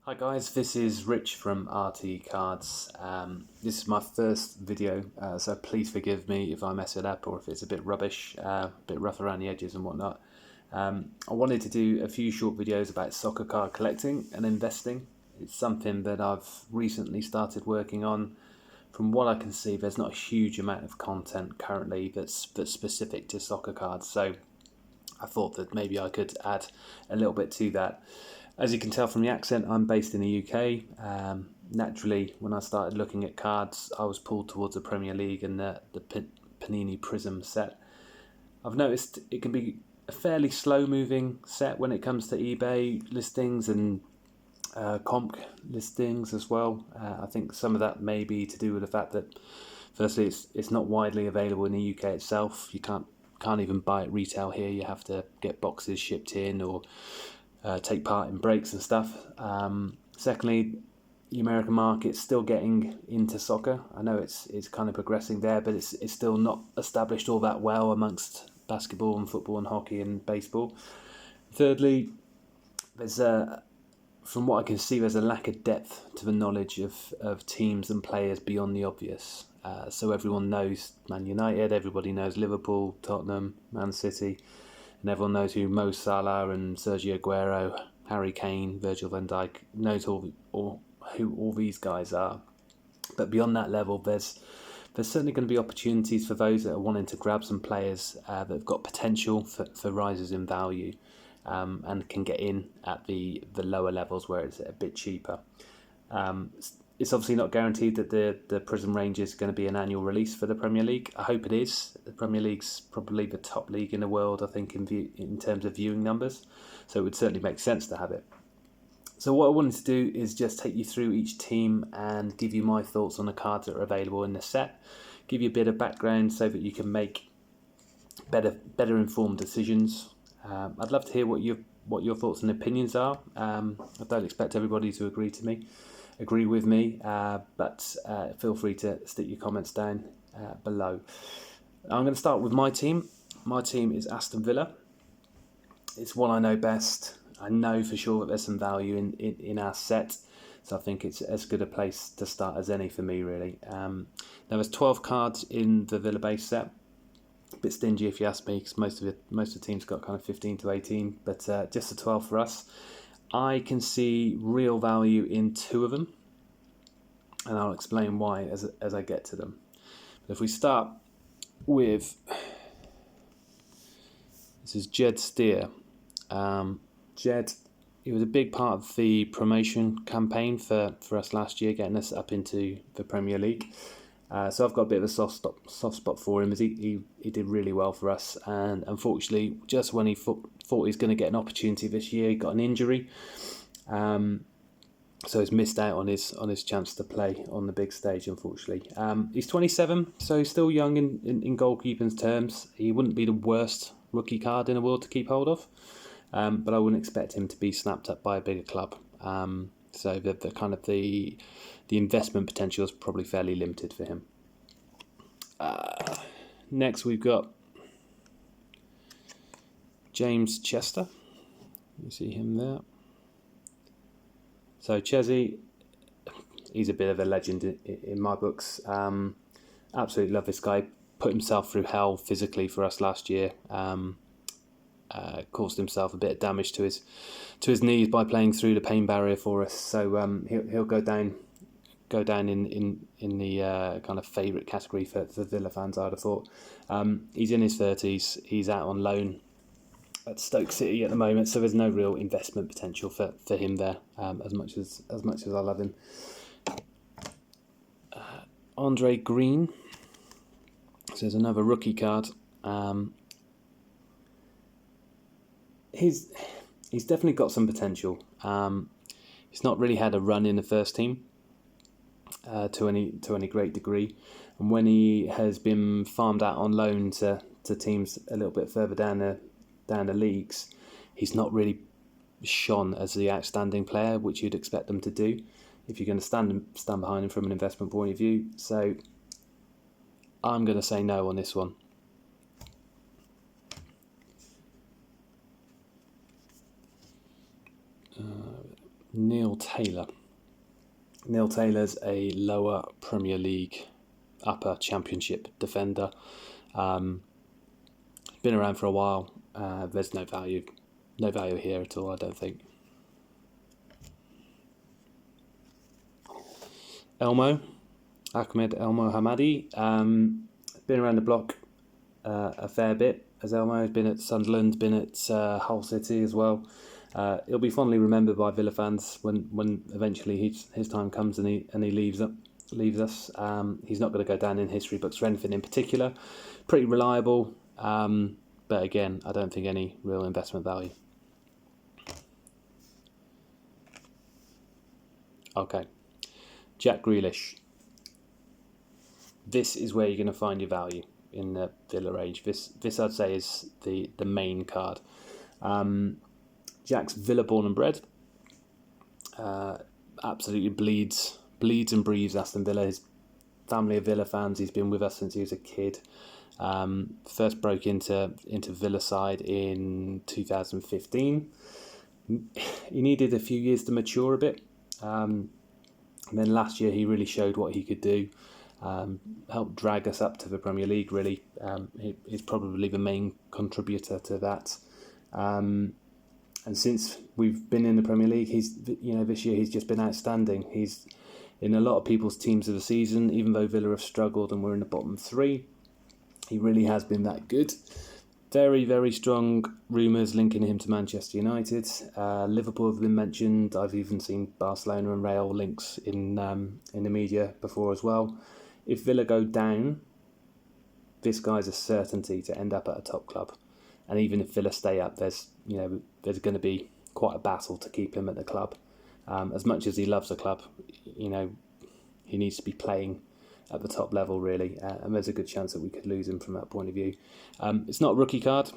Hi guys, this is Rich from RT Cards. This is my first video, so please forgive me if I mess it up or if it's a bit rubbish, a bit rough around the edges and whatnot. I wanted to do a few short videos about soccer card collecting and investing. It's something that I've recently started working on. From what I can see, there's not a huge amount of content currently that's specific to soccer cards, so I thought that maybe I could add a little bit to that. As you can tell from the accent, I'm based in the UK. Naturally, when I started looking at cards, I was pulled towards the Premier League and the Panini Prizm set. I've noticed it can be a fairly slow-moving set when it comes to eBay listings and comp listings as well. I think some of that may be to do with the fact that, firstly, it's not widely available in the UK itself. You can't even buy it retail here. You have to get boxes shipped in or take part in breaks and stuff. Secondly, the American market's still getting into soccer. I know it's kind of progressing there, but it's still not established all that well amongst basketball and football and hockey and baseball. Thirdly, there's from what I can see, there's a lack of depth to the knowledge of teams and players beyond the obvious. So everyone knows Man United, everybody knows Liverpool, Tottenham, Man City, and everyone knows who Mo Salah and Sergio Aguero, Harry Kane, Virgil van Dijk, knows who all these guys are. But beyond that level, there's certainly going to be opportunities for those that are wanting to grab some players that have got potential for rises in value, and can get in at the lower levels where it's a bit cheaper. It's obviously not guaranteed that the Prizm range is going to be an annual release for the Premier League. I hope it is. The Premier League's probably the top league in the world, I think, in terms of viewing numbers. So it would certainly make sense to have it. So what I wanted to do is just take you through each team and give you my thoughts on the cards that are available in the set. Give you a bit of background so that you can make better informed decisions. I'd love to hear what your thoughts and opinions are. I don't expect everybody to agree with me, but feel free to stick your comments down below. I'm going to start with my team. My team is Aston Villa. It's what I know best. I know for sure that there's some value in our set, so I think it's as good a place to start as any for me, really. There was 12 cards in the Villa base set. A bit stingy if you ask me, because most of the teams got kind of 15 to 18, but just the 12 for us. I can see real value in 2 of them, and I'll explain why as I get to them. But if we start with, this is Jed Steer. Jed, he was a big part of the promotion campaign for us last year, getting us up into the Premier League. So I've got a bit of a soft spot for him, as he did really well for us, and unfortunately, just when he thought he was going to get an opportunity this year, he got an injury, so he's missed out on his chance to play on the big stage, unfortunately. He's 27, so he's still young in goalkeeping terms. He wouldn't be the worst rookie card in the world to keep hold of, but I wouldn't expect him to be snapped up by a bigger club. So the investment potential is probably fairly limited for him. Next, we've got James Chester. You see him there. So Chesney, he's a bit of a legend in my books. Absolutely love this guy. Put himself through hell physically for us last year. Caused himself a bit of damage to his knees by playing through the pain barrier for us. So he'll go down in the kind of favourite category for Villa fans, I'd have thought. He's in his 30s. He's out on loan at Stoke City at the moment, so there's no real investment potential for him there. As much as I love him. Andre Green. So there's another rookie card. He's definitely got some potential. He's not really had a run in the first team to any great degree, and when he has been farmed out on loan to teams a little bit further down the leagues, he's not really shone as the outstanding player which you'd expect them to do if you're going to stand behind him from an investment point of view. So I'm going to say no on this one. Neil Taylor. Neil Taylor's a lower Premier League, upper Championship defender. Been around for a while. There's no value here at all, I don't think. Ahmed Elmo Hamadi. Been around the block a fair bit, as Elmo has been at Sunderland, been at Hull City as well. He'll be fondly remembered by Villa fans when eventually his time comes and he leaves us. He's not going to go down in history books for anything in particular. Pretty reliable, but again, I don't think any real investment value. Okay, Jack Grealish. This is where you're going to find your value in the Villa range. This I'd say is the main card. Jack's Villa born and bred. Absolutely bleeds and breathes Aston Villa. His family of Villa fans. He's been with us since he was a kid. First broke into Villa side in 2015. He needed a few years to mature a bit. And then last year he really showed what he could do. Helped drag us up to the Premier League, really. He's probably the main contributor to that. And since we've been in the Premier League, this year he's just been outstanding. He's in a lot of people's teams of the season, even though Villa have struggled and we're in the bottom three. He really has been that good. Very, very strong rumours linking him to Manchester United. Liverpool have been mentioned. I've even seen Barcelona and Real links in the media before as well. If Villa go down, this guy's a certainty to end up at a top club. And even if Villa stay up, there's going to be quite a battle to keep him at the club. As much as he loves the club, he needs to be playing at the top level, really. And there's a good chance that we could lose him from that point of view. It's not a rookie card.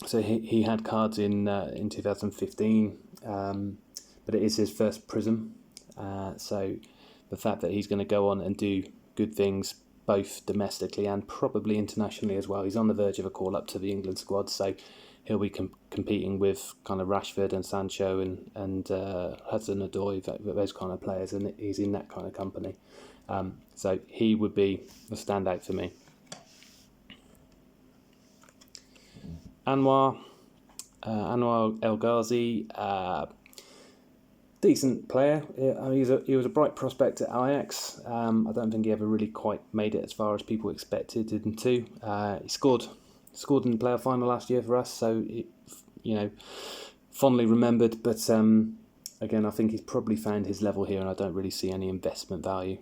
So he had cards in 2015, but it is his first Prizm. So the fact that he's going to go on and do good things both domestically and probably internationally as well. He's on the verge of a call up to the England squad, so he'll be competing with kind of Rashford and Sancho and Hudson-Odoi, those kind of players, and he's in that kind of company. So he would be a standout for me. Anwar El Ghazi, decent player. He was a bright prospect at Ajax. I don't think he ever really quite made it as far as people expected him to. He scored in the playoff final last year for us, so fondly remembered. But again, I think he's probably found his level here, and I don't really see any investment value.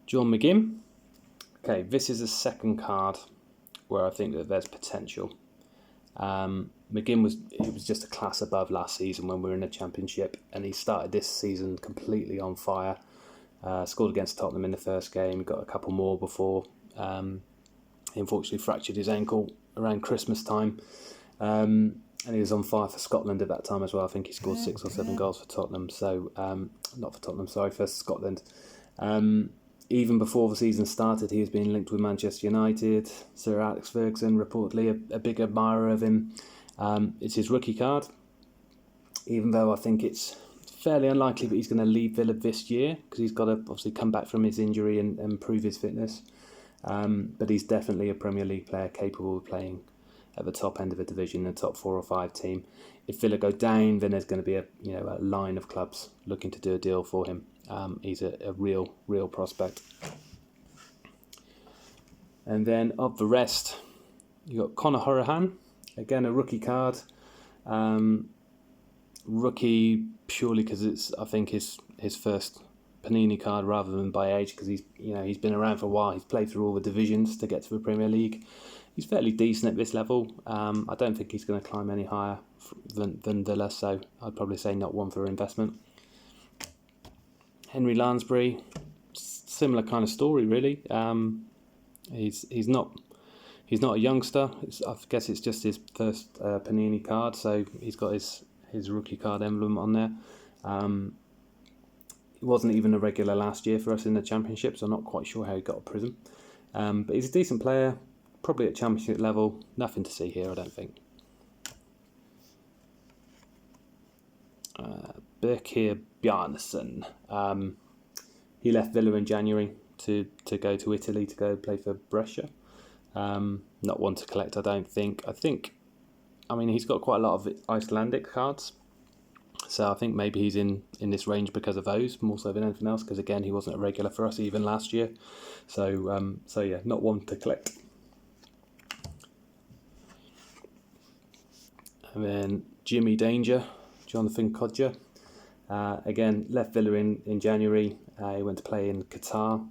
John McGinn. Okay, this is a second card where I think that there's potential. McGinn was just a class above last season when we were in the Championship, and he started this season completely on fire. Scored against Tottenham in the first game, got a couple more before he unfortunately fractured his ankle around Christmas time. And he was on fire for Scotland at that time as well. I think he scored 6 or 7 goals for Tottenham. So, not for Tottenham, sorry, for Scotland. Even before the season started, he was being linked with Manchester United. Sir Alex Ferguson, reportedly a big admirer of him. It's his rookie card, even though I think it's fairly unlikely that he's going to leave Villa this year, because he's got to obviously come back from his injury and prove his fitness. But he's definitely a Premier League player capable of playing at the top end of a division, the top 4 or 5 team. If Villa go down, then there's going to be a line of clubs looking to do a deal for him. He's a real prospect. And then of the rest, you got Conor Hourihane, again a rookie card. Rookie purely because it's, I think, his first Panini card rather than by age, because he's been around for a while. He's played through all the divisions to get to the Premier League. He's fairly decent at this level. I don't think he's going to climb any higher than Villa, so I'd probably say not one for investment. Henry Lansbury, similar kind of story, really. He's not a youngster. I guess it's just his first Panini card, so he's got his rookie card emblem on there. He wasn't even a regular last year for us in the Championship, so I'm not quite sure how he got a Prizm. But he's a decent player, probably at Championship level. Nothing to see here, I don't think. Birkir Bjarnason. He left Villa in January to go to Italy to go play for Brescia. Not one to collect, I don't think. I mean, he's got quite a lot of Icelandic cards. So I think maybe he's in this range because of those, more so than anything else, because again, he wasn't a regular for us even last year. So yeah, not one to collect. And then Jimmy Danger, Jonathan Kodja. Again, left Villa in January. He went to play in Qatar.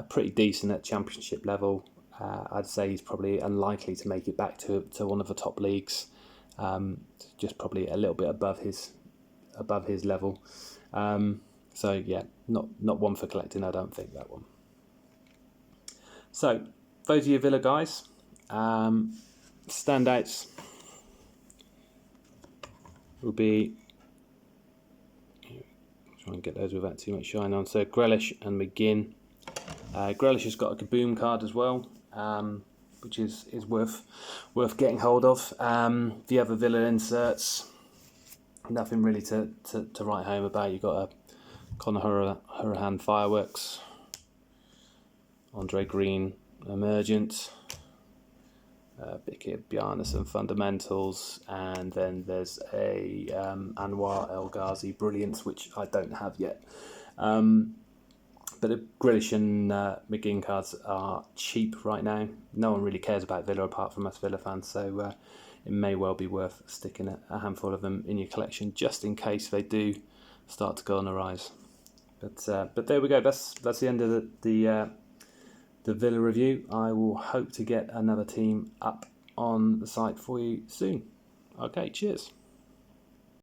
Pretty decent at Championship level. I'd say he's probably unlikely to make it back to one of the top leagues. Just probably a little bit above his level. So yeah, not one for collecting, I don't think, that one. So those are your Villa guys. Standouts will be, try and get those without too much shine on. So Grealish and McGinn. Grealish has got a Kaboom card as well, which is worth getting hold of. The other Villa inserts, nothing really to write home about. You've got a Conor Hurahan Fireworks, Andre Green Emergent, Birkir Bjarnason Fundamentals, and then there's a Anwar El Ghazi Brilliance, which I don't have yet. But the Grealish and McGinn cards are cheap right now. No one really cares about Villa apart from us Villa fans, so it may well be worth sticking a handful of them in your collection just in case they do start to go on the rise. But there we go. That's the end of the Villa review. I will hope to get another team up on the site for you soon. Okay, cheers.